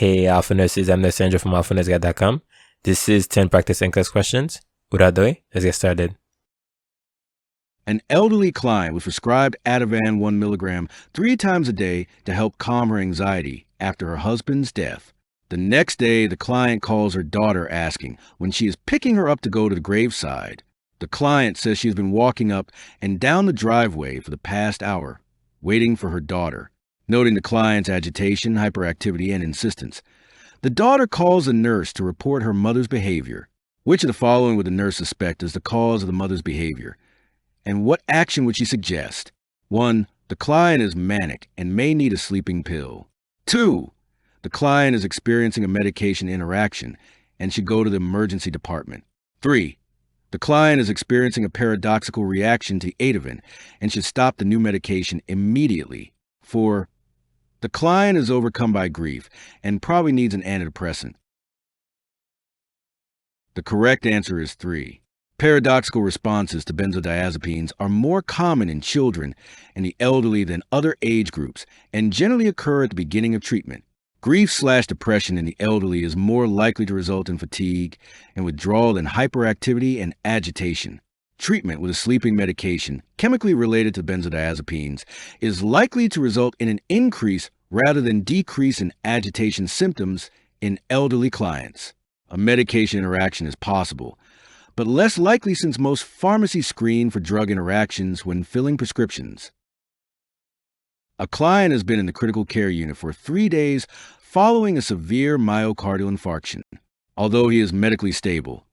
Hey, Alpha Nurses, I'm Licensure from alphanursguide.com. This is 10 practice NCLEX questions. Without delay, let's get started. An elderly client was prescribed Ativan 1 milligram 3 times a day to help calm her anxiety after her husband's death. The next day, the client calls her daughter asking when she is picking her up to go to the graveside. The client says she's been walking up and down the driveway for the past hour, waiting for her daughter. Noting the client's agitation, hyperactivity, and insistence, the daughter calls a nurse to report her mother's behavior. Which of the following would the nurse suspect as the cause of the mother's behavior? And what action would she suggest? 1. The client is manic and may need a sleeping pill. 2. The client is experiencing a medication interaction and should go to the emergency department. 3. The client is experiencing a paradoxical reaction to Ativan and should stop the new medication immediately. 4. The client is overcome by grief and probably needs an antidepressant. The correct answer is 3. Paradoxical responses to benzodiazepines are more common in children and the elderly than other age groups and generally occur at the beginning of treatment. Grief/depression in the elderly is more likely to result in fatigue and withdrawal than hyperactivity and agitation. Treatment with a sleeping medication, chemically related to benzodiazepines, is likely to result in an increase rather than decrease in agitation symptoms in elderly clients. A medication interaction is possible, but less likely since most pharmacies screen for drug interactions when filling prescriptions. A client has been in the critical care unit for 3 days following a severe myocardial infarction. Although he is medically stable,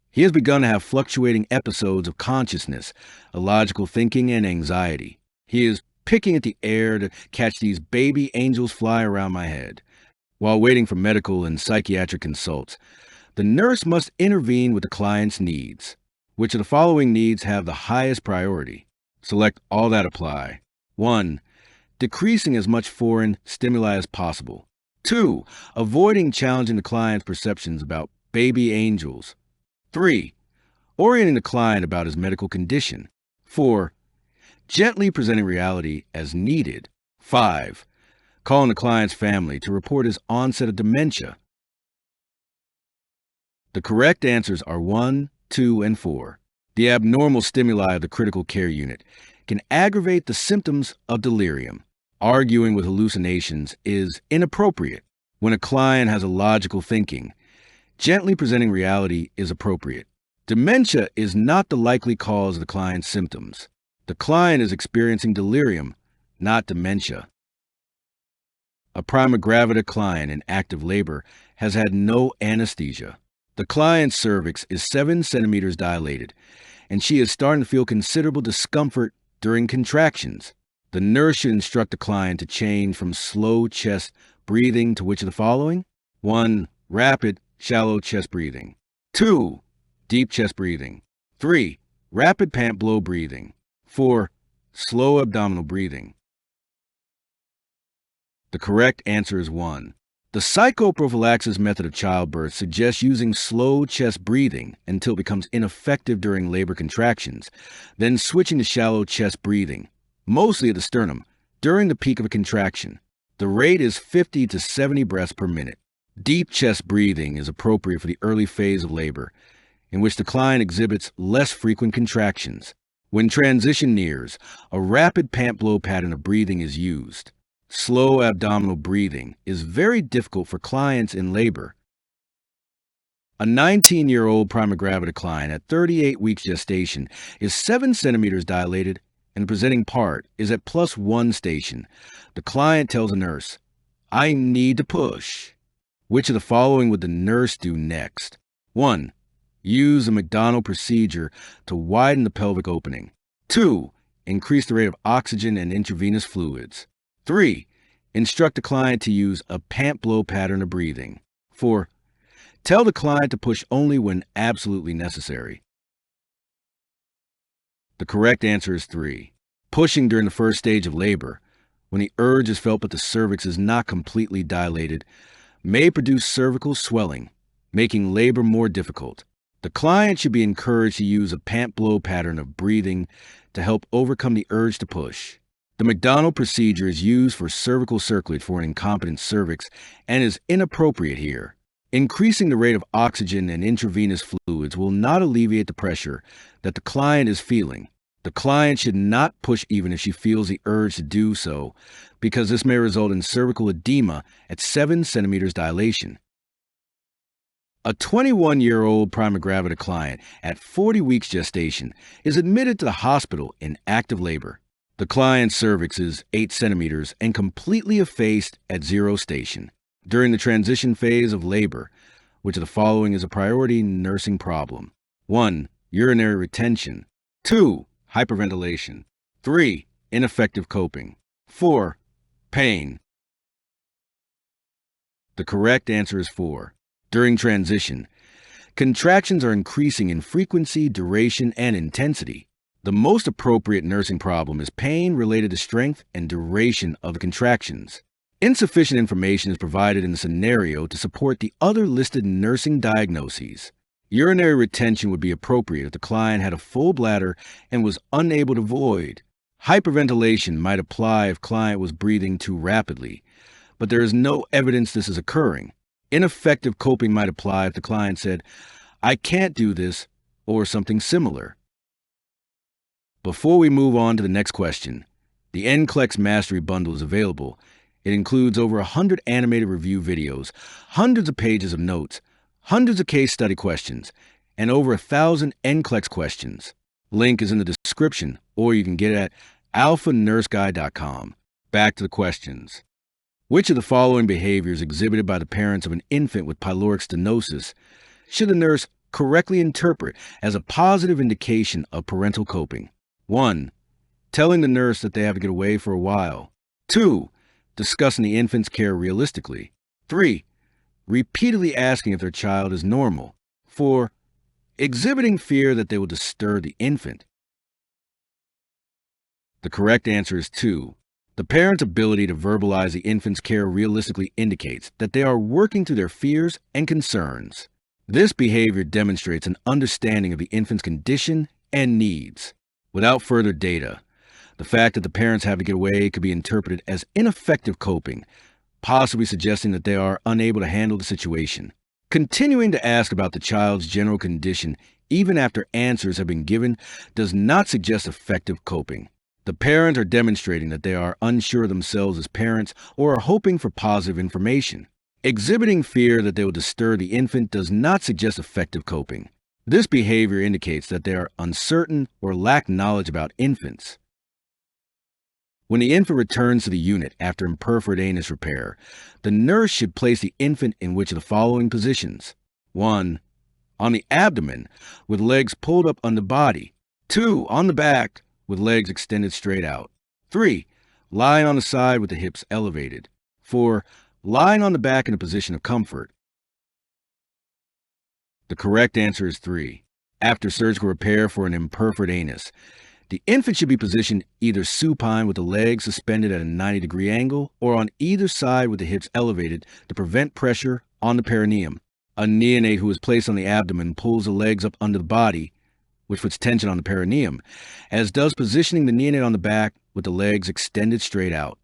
he has begun to have fluctuating episodes of consciousness, illogical thinking, and anxiety. He is picking at the air to catch these baby angels fly around my head. While waiting for medical and psychiatric consults, the nurse must intervene with the client's needs. Which of the following needs have the highest priority? Select all that apply. 1. Decreasing as much foreign stimuli as possible. 2. Avoiding challenging the client's perceptions about baby angels. 3. Orienting the client about his medical condition. 4. Gently presenting reality as needed. 5. Calling the client's family to report his onset of dementia. The correct answers are 1, 2, and 4. The abnormal stimuli of the critical care unit can aggravate the symptoms of delirium. Arguing with hallucinations is inappropriate. When a client has illogical thinking, gently presenting reality is appropriate. Dementia is not the likely cause of the client's symptoms. The client is experiencing delirium, not dementia. A prima gravida client in active labor has had no anesthesia. The client's cervix is 7 centimeters dilated, and she is starting to feel considerable discomfort during contractions. The nurse should instruct the client to change from slow chest breathing to which of the following? 1. Rapid, shallow chest breathing. 2. Deep chest breathing. 3. Rapid pant-blow breathing. 4. Slow abdominal breathing. The correct answer is 1. The psychoprophylaxis method of childbirth suggests using slow chest breathing until it becomes ineffective during labor contractions, then switching to shallow chest breathing, mostly at the sternum, during the peak of a contraction. The rate is 50 to 70 breaths per minute. Deep chest breathing is appropriate for the early phase of labor, in which the client exhibits less frequent contractions. When transition nears, a rapid pant-blow pattern of breathing is used. Slow abdominal breathing is very difficult for clients in labor. A 19-year-old prima gravida client at 38 weeks gestation is 7 centimeters dilated and the presenting part is at +1 station. The client tells a nurse, "I need to push." Which of the following would the nurse do next? 1. Use a McDonald procedure to widen the pelvic opening. 2. Increase the rate of oxygen and intravenous fluids. 3. Instruct the client to use a pant-blow pattern of breathing. 4. Tell the client to push only when absolutely necessary. The correct answer is 3. Pushing during the first stage of labor, when the urge is felt but the cervix is not completely dilated, may produce cervical swelling, making labor more difficult. The client should be encouraged to use a pant-blow pattern of breathing to help overcome the urge to push. The McDonald procedure is used for cervical circlage for an incompetent cervix and is inappropriate here. Increasing the rate of oxygen and intravenous fluids will not alleviate the pressure that the client is feeling. The client should not push even if she feels the urge to do so, because this may result in cervical edema at 7 centimeters dilation. A 21-year-old prima gravida client at 40 weeks gestation is admitted to the hospital in active labor. The client's cervix is 8 centimeters and completely effaced at 0 station. During the transition phase of labor, which of the following is a priority nursing problem? 1. Urinary retention. 2. Hyperventilation. 3. Ineffective coping. 4. Pain. The correct answer is 4. During transition, contractions are increasing in frequency, duration, and intensity. The most appropriate nursing problem is pain related to strength and duration of the contractions. Insufficient information is provided in the scenario to support the other listed nursing diagnoses. Urinary retention would be appropriate if the client had a full bladder and was unable to void. Hyperventilation might apply if client was breathing too rapidly, but there is no evidence this is occurring. Ineffective coping might apply if the client said, "I can't do this," or something similar. Before we move on to the next question, the NCLEX Mastery Bundle is available. It includes over 100 animated review videos, hundreds of pages of notes, hundreds of case study questions, and over 1,000 NCLEX questions. Link is in the description, or you can get it at alphanurseguide.com. Back to the questions. Which of the following behaviors exhibited by the parents of an infant with pyloric stenosis should the nurse correctly interpret as a positive indication of parental coping? 1. Telling the nurse that they have to get away for a while. 2. Discussing the infant's care realistically. 3. Repeatedly asking if their child is normal. 4. Exhibiting fear that they will disturb the infant. The correct answer is 2. The parent's ability to verbalize the infant's care realistically indicates that they are working through their fears and concerns. This behavior demonstrates an understanding of the infant's condition and needs. Without further data, the fact that the parents have to get away could be interpreted as ineffective coping, possibly suggesting that they are unable to handle the situation. Continuing to ask about the child's general condition even after answers have been given does not suggest effective coping. The parents are demonstrating that they are unsure themselves as parents or are hoping for positive information. Exhibiting fear that they will disturb the infant does not suggest effective coping. This behavior indicates that they are uncertain or lack knowledge about infants. When the infant returns to the unit after imperforate anus repair, the nurse should place the infant in which of the following positions? 1. On the abdomen, with legs pulled up on the body. 2. On the back, with legs extended straight out. 3. Lying on the side with the hips elevated. 4. Lying on the back in a position of comfort. The correct answer is 3. After surgical repair for an imperforate anus, the infant should be positioned either supine with the legs suspended at a 90-degree angle or on either side with the hips elevated to prevent pressure on the perineum. A neonate who is placed on the abdomen pulls the legs up under the body, which puts tension on the perineum, as does positioning the neonate on the back with the legs extended straight out.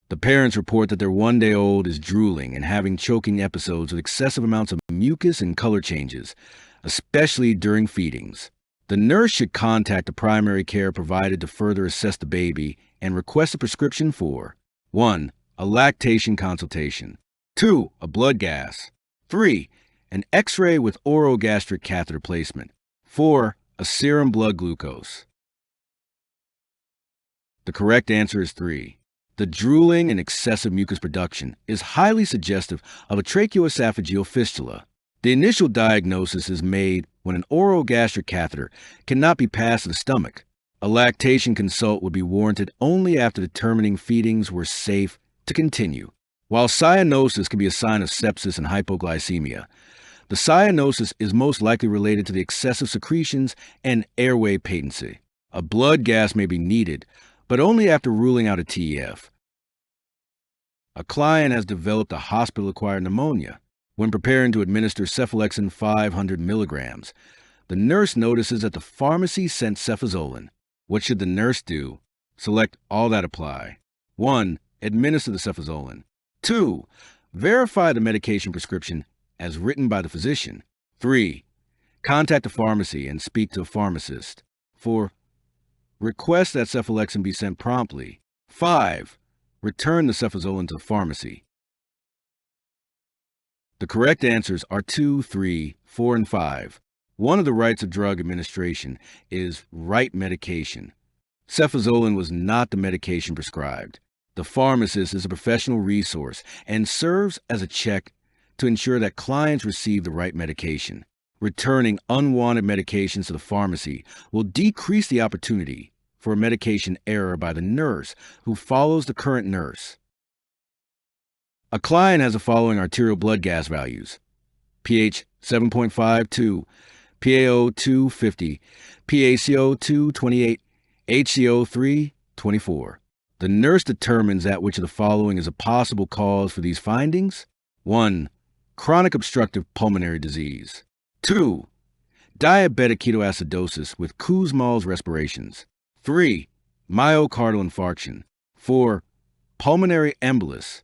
The parents report that their 1-day-old is drooling and having choking episodes with excessive amounts of mucus and color changes, especially during feedings. The nurse should contact the primary care provider to further assess the baby and request a prescription for 1. A lactation consultation. 2. A blood gas. 3. An X-ray with orogastric catheter placement. 4. A serum blood glucose. The correct answer is 3. The drooling and excessive mucus production is highly suggestive of a tracheoesophageal fistula. The initial diagnosis is made when an orogastric catheter cannot be passed to the stomach. A lactation consult would be warranted only after determining feedings were safe to continue. While cyanosis can be a sign of sepsis and hypoglycemia, the cyanosis is most likely related to the excessive secretions and airway patency. A blood gas may be needed, but only after ruling out a TEF. A client has developed a hospital-acquired pneumonia. When preparing to administer cephalexin 500 milligrams, the nurse notices that the pharmacy sent cefazolin. What should the nurse do? Select all that apply. 1. Administer the cefazolin. 2. Verify the medication prescription as written by the physician. 3. Contact a pharmacy and speak to a pharmacist. 4. Request that cephalexin be sent promptly. 5. Return the cefazolin to the pharmacy. The correct answers are 2, 3, 4, and 5. One of the rights of drug administration is right medication. Cefazolin was not the medication prescribed. The pharmacist is a professional resource and serves as a check to ensure that clients receive the right medication. Returning unwanted medications to the pharmacy will decrease the opportunity for a medication error by the nurse who follows the current nurse. A client has the following arterial blood gas values: pH 7.52, PaO 250, PaCO 228, HCO 324. The nurse determines that which of the following is a possible cause for these findings. 1. Chronic obstructive pulmonary disease. 2. Diabetic ketoacidosis with Kussmaul's respirations. 3. Myocardial infarction. 4. Pulmonary embolus.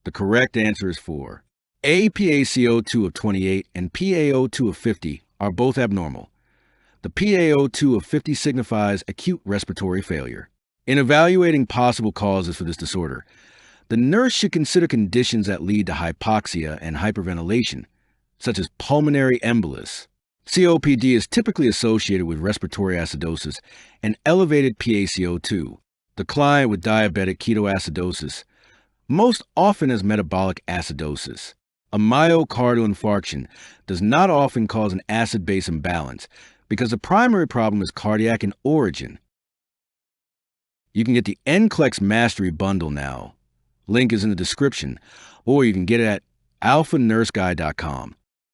The correct answer is 4. PaCO2 of 28 and PaO2 of 50 are both abnormal. The PaO2 of 50 signifies acute respiratory failure. In evaluating possible causes for this disorder, the nurse should consider conditions that lead to hypoxia and hyperventilation, such as pulmonary embolus. COPD is typically associated with respiratory acidosis and elevated PaCO2. The client with diabetic ketoacidosis most often has metabolic acidosis. A myocardial infarction does not often cause an acid-base imbalance because the primary problem is cardiac in origin. You can get the NCLEX Mastery Bundle now. Link is in the description, or you can get it at alphanurseguy.com.